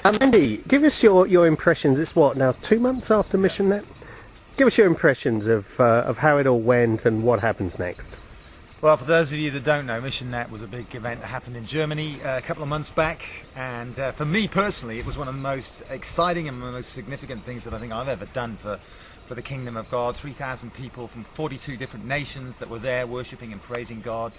Andy, give us your impressions. It's what now, 2 months after Mission-net? Give us your impressions of how it all went and what happens next. Well, for those of you that don't know, Mission-net was a big event that happened in Germany a couple of months back, and for me personally it was one of the most exciting and most significant things that I think I've ever done for the Kingdom of God. 3,000 people from 42 different nations that were there worshipping and praising God,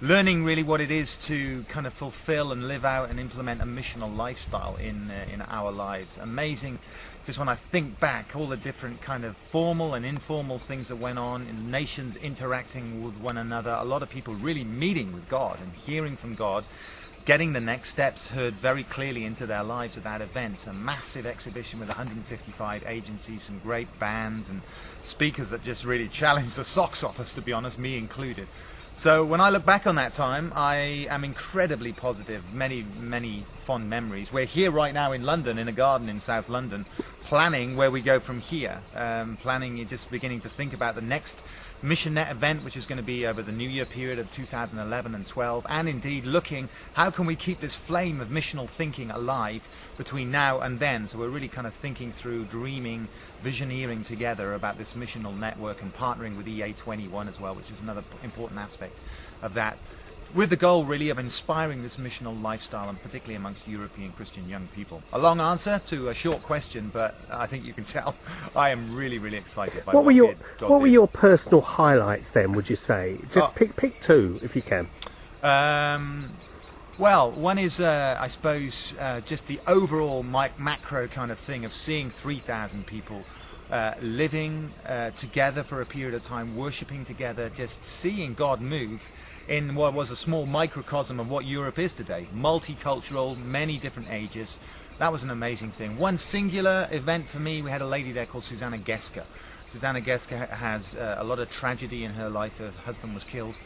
learning really what it is to kind of fulfill and live out and implement a missional lifestyle in our lives. Amazing. Just when I think back, all the different kind of formal and informal things that went on, in nations interacting with one another, a lot of people really meeting with God and hearing from God, getting the next steps heard very clearly into their lives at that event. A massive exhibition with 155 agencies, some great bands and speakers that just really challenged the socks off us, to be honest, me included. So when I look back on that time, I am incredibly positive, many fond memories. We're here right now in London, in a garden in South London, planning where we go from here, planning, just beginning to think about the next Mission-net event, which is going to be over the New Year period of 2011 and 12, and indeed looking how can we keep this flame of missional thinking alive between now and then. So we're really kind of thinking through, dreaming, visioneering together about this missional network and partnering with EA21 as well, which is another important aspect of that, with the goal really of inspiring this missional lifestyle, and particularly amongst European Christian young people. A long answer to a short question, but I think you can tell I am really excited by what were your personal highlights then, would you say? Just pick two if you can. Well, one is I suppose just the overall macro kind of thing of seeing 3,000 people living together for a period of time, worshipping together, just seeing God move in what was a small microcosm of what Europe is today. Multicultural, many different ages. That was an amazing thing. One singular event for me, we had a lady there called Susanna Geska. Susanna Geska has a lot of tragedy in her life. Her husband was killed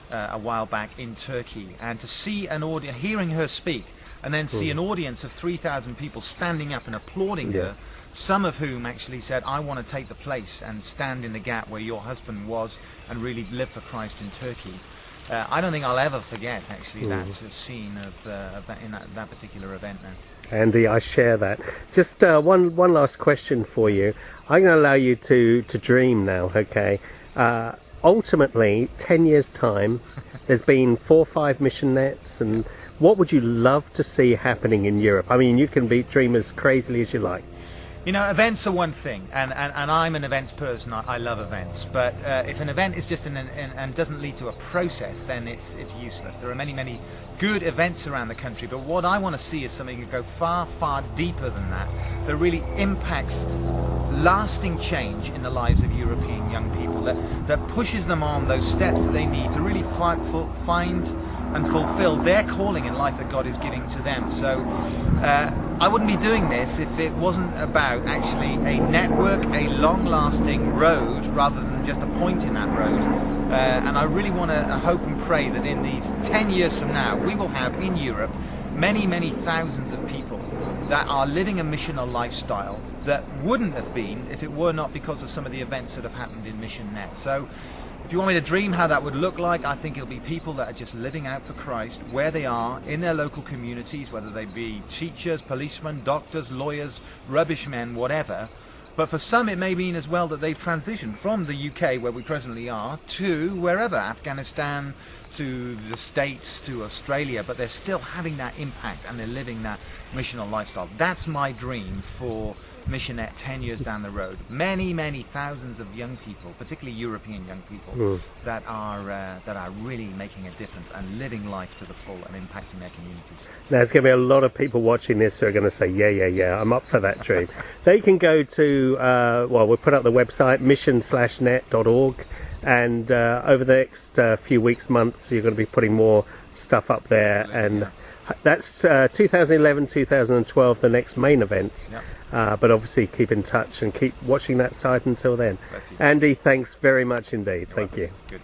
a while back in Turkey. And to see an audience, hearing her speak, and then see an audience of 3,000 people standing up and applauding her, some of whom actually said, I want to take the place and stand in the gap where your husband was and really live for Christ in Turkey. I don't think I'll ever forget actually that scene of that in that particular event now. Andy, I share that. Just one last question for you. I'm going to allow you to dream now, okay? Ultimately, 10 years' time, there's been 4 or 5 Mission-nets, and what would you love to see happening in Europe? I mean, you can dream as crazily as you like. You know, events are one thing, and I'm an events person. I love events, but if an event is just and doesn't lead to a process, then it's useless. There are many good events around the country, but what I want to see is something that go far deeper than that, that really impacts lasting change in the lives of European young people, that pushes them on those steps that they need to really find and fulfill their calling in life that God is giving to them. So I wouldn't be doing this if it wasn't about actually a network, a long-lasting road, rather than just a point in that road. And I really want to hope and pray that in these 10 years from now, we will have in Europe many thousands of people that are living a missional lifestyle that wouldn't have been if it were not because of some of the events that have happened in Mission-net. So if you want me to dream how that would look like, I think it'll be people that are just living out for Christ where they are in their local communities, whether they be teachers, policemen, doctors, lawyers, rubbish men, whatever. But for some it may mean as well that they've transitioned from the UK, where we presently are, to wherever, Afghanistan, to the States, to Australia, but they're still having that impact and they're living that missional lifestyle. That's my dream for Mission-net 10 years down the road. Many thousands of young people, particularly European young people, that are really making a difference and living life to the full and impacting their communities. Now, there's going to be a lot of people watching this who are going to say, yeah, I'm up for that dream. They can go to, we'll put up the website, mission-net.org, and over the next few weeks, months, you're going to be putting more stuff up there. Absolutely, and that's 2011, 2012, the next main event. Yep. But obviously keep in touch and keep watching that site until then. Andy, thanks very much indeed. Thank you. Good.